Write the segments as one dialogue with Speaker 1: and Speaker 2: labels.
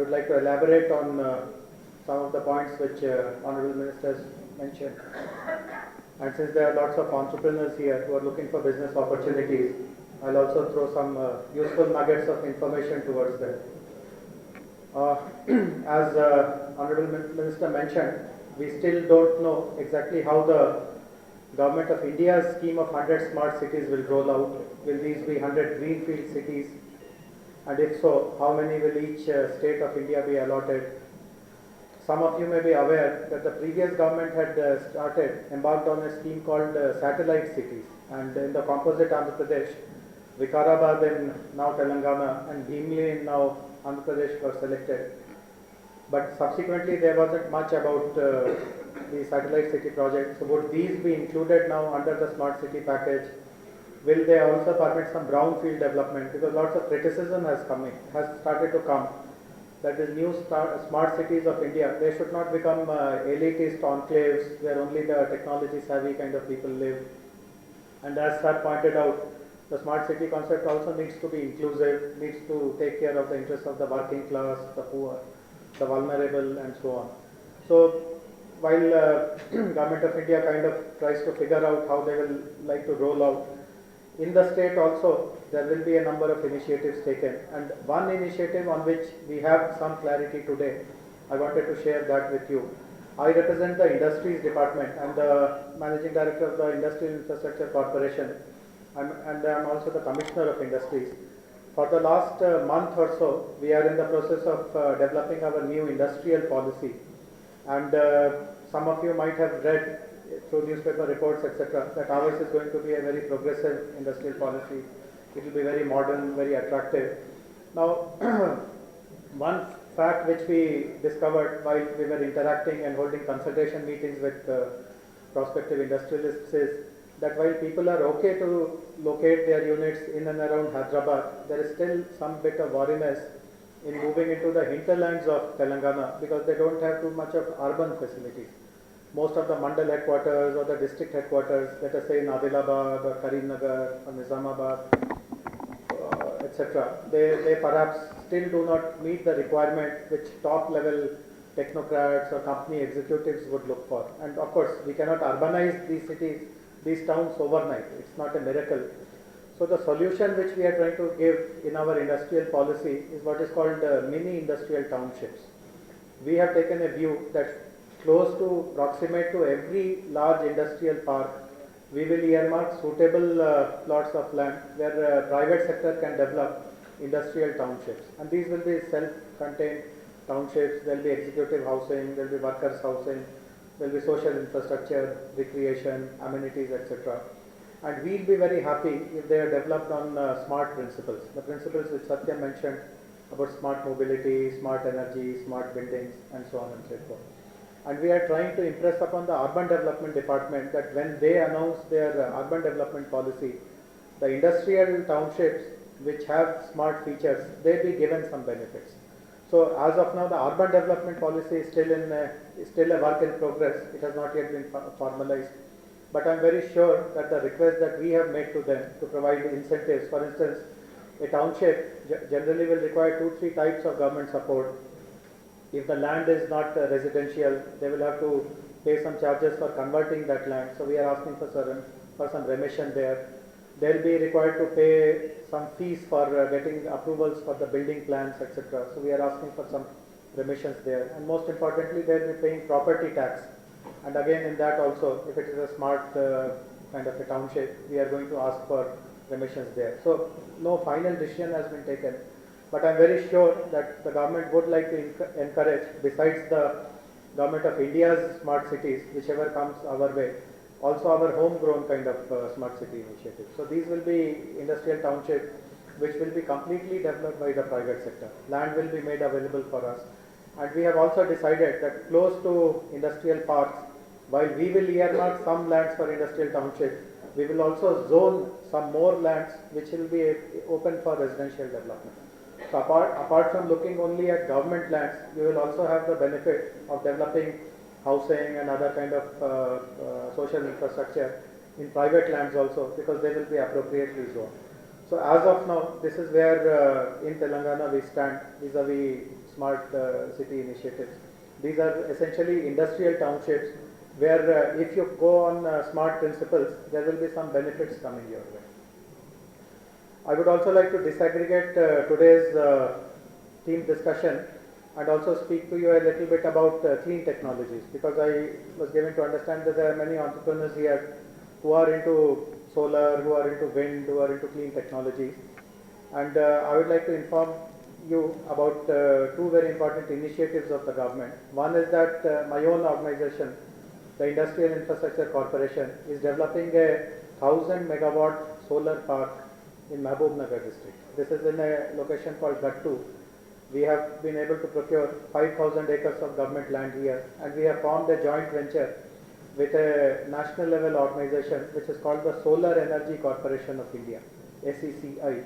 Speaker 1: would like to elaborate on some of the points which Honorable Ministers mentioned. And since there are lots of entrepreneurs here who are looking for business opportunities, I'll also throw some useful nuggets of information towards them. As Honorable Minister mentioned, we still don't know exactly how the Government of India's scheme of 100 smart cities will roll out. Will these be 100 greenfield cities? And if so, how many will each state of India be allotted? Some of you may be aware that the previous government had embarked on a scheme called satellite cities. And in the composite Andhra Pradesh, Vikarabad in now Telangana and Bhimli in now Andhra Pradesh were selected. But subsequently there wasn't much about the satellite city project. So would these be included now under the smart city package? Will they also permit some brownfield development? Because lots of criticism has started to come that the new smart cities of India, they should not become elitist enclaves where only the technology savvy kind of people live. And as Sir pointed out, the smart city concept also needs to be inclusive, needs to take care of the interests of the working class, the poor, the vulnerable, and so on. So while Government of India kind of tries to figure out how they will like to roll out, in the state also there will be a number of initiatives taken, and one initiative on which we have some clarity today, I wanted to share that with you. I represent the Industries Department. I'm the Managing Director of the Industrial Infrastructure Corporation, and I'm also the Commissioner of Industries. For the last month or so, we are in the process of developing our new industrial policy, and some of you might have read through newspaper reports, etc., that ours is going to be a very progressive industrial policy. It will be very modern, very attractive. Now, one fact which we discovered while we were interacting and holding consultation meetings with prospective industrialists is that while people are okay to locate their units in and around Hyderabad, there is still some bit of wariness in moving into the hinterlands of Telangana because they don't have too much of urban facilities. Most of the mandal headquarters or the district headquarters, let us say in Adilabad or Karimnagar or Nizamabad, etc., they perhaps still do not meet the requirement which top level technocrats or company executives would look for. And of course, we cannot urbanize these cities, these towns overnight. It's not a miracle. So the solution which we are trying to give in our industrial policy is what is called mini industrial townships. We have taken a view that close to, proximate to every large industrial park, we will earmark suitable plots of land where private sector can develop industrial townships. And these will be self-contained townships. There will be executive housing, there will be workers' housing, there will be social infrastructure, recreation, amenities, etc. And we'll be very happy if they are developed on smart principles. The principles which Satya mentioned about smart mobility, smart energy, smart buildings, and so on and so forth. And we are trying to impress upon the Urban Development Department that when they announce their urban development policy, the industrial townships which have smart features, they be given some benefits. So as of now, the urban development policy is still a work in progress. It has not yet been formalized. But I am very sure that the request that we have made to them to provide incentives, for instance, a township generally will require 2-3 types of government support. If the land is not residential, they will have to pay some charges for converting that land. So we are asking for some remission there. They will be required to pay some fees for getting approvals for the building plans, etc. So we are asking for some remissions there. And most importantly, they will be paying property tax. And again, in that also, if it is a smart kind of a township, we are going to ask for remissions there. So no final decision has been taken. But I am very sure that the government would like to encourage, besides the Government of India's smart cities, whichever comes our way, also our homegrown kind of smart city initiative. So these will be industrial townships which will be completely developed by the private sector. Land will be made available for us. And we have also decided that close to industrial parks, while we will earmark some lands for industrial townships, we will also zone some more lands which will be open for residential development. So apart from looking only at government lands, we will also have the benefit of developing housing and other kind of social infrastructure in private lands also, because they will be appropriately zoned. So as of now, this is where in Telangana we stand vis-a-vis smart city initiatives. These are essentially industrial townships where if you go on smart principles, there will be some benefits coming your way. I would also like to disaggregate today's team discussion and also speak to you a little bit about clean technologies, because I was given to understand that there are many entrepreneurs here who are into solar, who are into wind, who are into clean technologies. And I would like to inform you about two very important initiatives of the government. One is that my own organization, the Industrial Infrastructure Corporation, is developing a 1000 megawatt solar park in Mahbubnagar district. This is in a location called Gattu. We have been able to procure 5,000 acres of government land here, and we have formed a joint venture with a national level organization which is called the Solar Energy Corporation of India, SECI.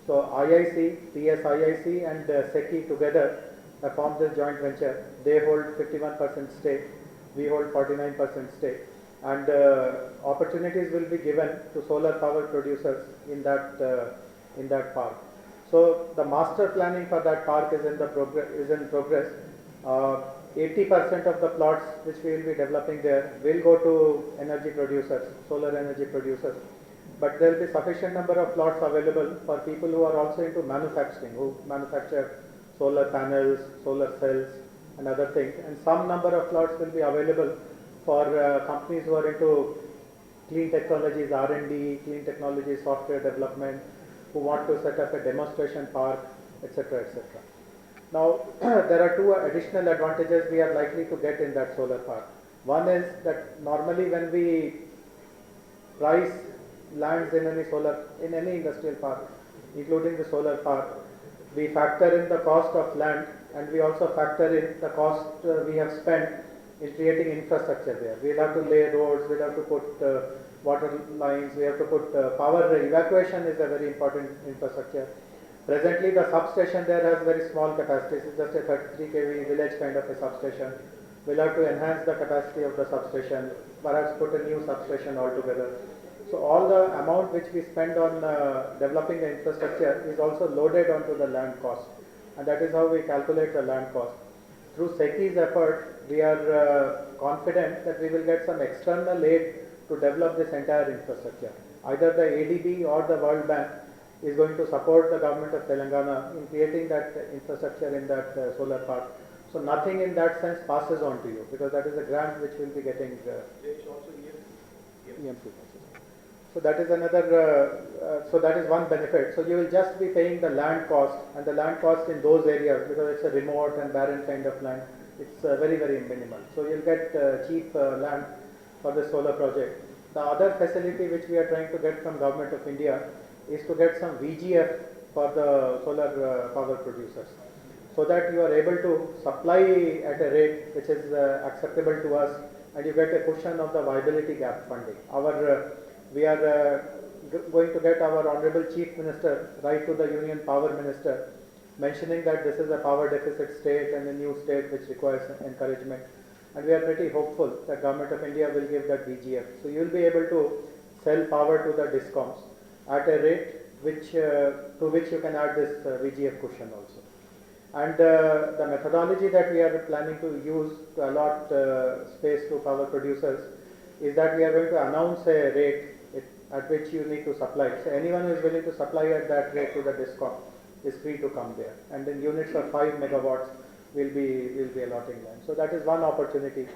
Speaker 1: So IIC, TSIIC and SECI together have formed this joint venture. They hold 51% stake, we hold 49% stake, and opportunities will be given to solar power producers in that park. So the master planning for that park is in progress. 80% of the plots which we will be developing there will go to energy producers, solar energy producers. But there will be sufficient number of plots available for people who are also into manufacturing, who manufacture solar panels, solar cells and other things. And some number of plots will be available for companies who are into clean technologies, R&D, clean technology, software development, who want to set up a demonstration park, etc., etc. Now, there are two additional advantages we are likely to get in that solar park. One is that normally when we price lands in any industrial park, including the solar park, we factor in the cost of land, and we also factor in the cost we have spent in creating infrastructure there. We'll have to lay roads, we'll have to put water lines, we have to put power. Evacuation is a very important infrastructure. Presently the substation there has very small capacity. It's just a 33 kV village kind of a substation. We'll have to enhance the capacity of the substation, perhaps put a new substation altogether. So all the amount which we spend on developing the infrastructure is also loaded onto the land cost, and that is how we calculate the land cost. Through SECI's effort, we are confident that we will get some external aid to develop this entire infrastructure. Either the ADB or the World Bank is going to support the government of Telangana in creating that infrastructure in that solar park. So nothing in that sense passes on to you, because that is a grant which will be getting EMP. So that is another, so that is one benefit. So you will just be paying the land cost, and the land cost in those areas, because it's a remote and barren kind of land, it's very, very minimal. So you'll get cheap land for the solar project. The other facility which we are trying to get from Government of India is to get some VGF for the solar power producers, so that you are able to supply at a rate which is acceptable to us, and you get a cushion of the viability gap funding. We are going to get our Honorable Chief Minister write to the Union Power Minister, mentioning that this is a power deficit state and a new state which requires encouragement. And we are pretty hopeful that Government of India will give that VGF. So you will be able to sell power to the DISCOMs at a rate which to which you can add this VGF cushion also. And the methodology that we are planning to use to allot space to power producers is that we are going to announce a rate at which you need to supply. So anyone who is willing to supply at that rate to the DISCOM is free to come there. And in units of 5 megawatts, we'll be allotting land. So that is one opportunity.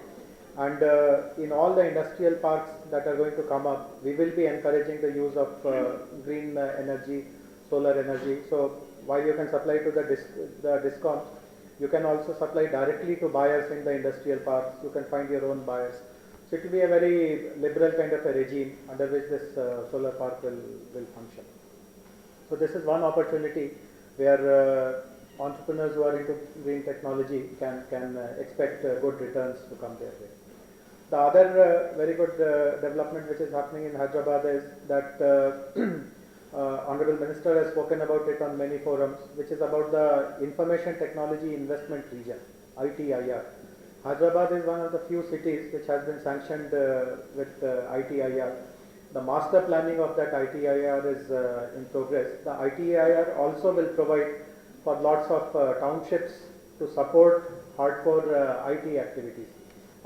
Speaker 1: And in all the industrial parks that are going to come up, we will be encouraging the use of green energy, solar energy. So while you can supply to the DISCOMs, you can also supply directly to buyers in the industrial parks. You can find your own buyers. So it will be a very liberal kind of a regime under which this solar park will function. So this is one opportunity where entrepreneurs who are into green technology can expect good returns to come their way. The other very good development which is happening in Hyderabad is that Honorable Minister has spoken about it on many forums, which is about the Information Technology Investment Region, ITIR. Hyderabad is one of the few cities which has been sanctioned with ITIR. The master planning of that ITIR is in progress. The ITIR also will provide for lots of townships to support hardcore IT activities.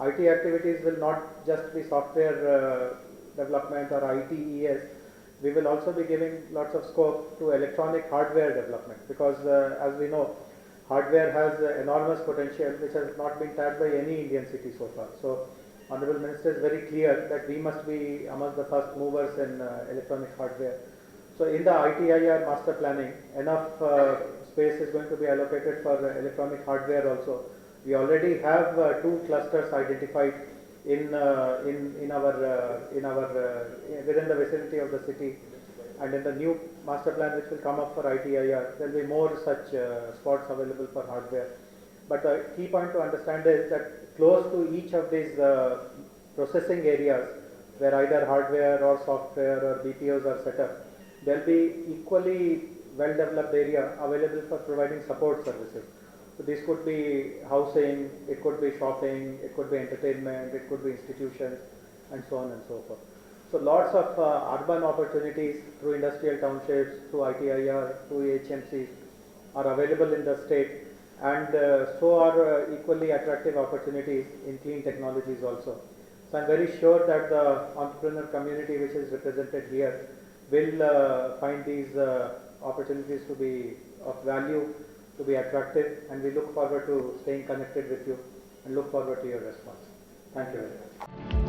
Speaker 1: IT activities will not just be software development or ITES. We will also be giving lots of scope to electronic hardware development, because as we know, hardware has enormous potential which has not been tapped by any Indian city so far. So Honorable Minister is very clear that we must be among the first movers in electronic hardware. So in the ITIR master planning, enough space is going to be allocated for electronic hardware also. We already have two clusters identified in our within the vicinity of the city, and in the new master plan which will come up for ITIR, there will be more such spots available for hardware. But the key point to understand is that close to each of these processing areas, where either hardware or software or BPOs are set up, there will be equally well developed area available for providing support services. So this could be housing, it could be shopping, it could be entertainment, it could be institutions, and so on and so forth. So lots of urban opportunities through industrial townships, through ITIR, through HMCs are available in the state, and so are equally attractive opportunities in clean technologies also. So I am very sure that the entrepreneur community which is represented here will find these opportunities to be of value, to be attractive, and we look forward to staying connected with you and look forward to your response. Thank you very much.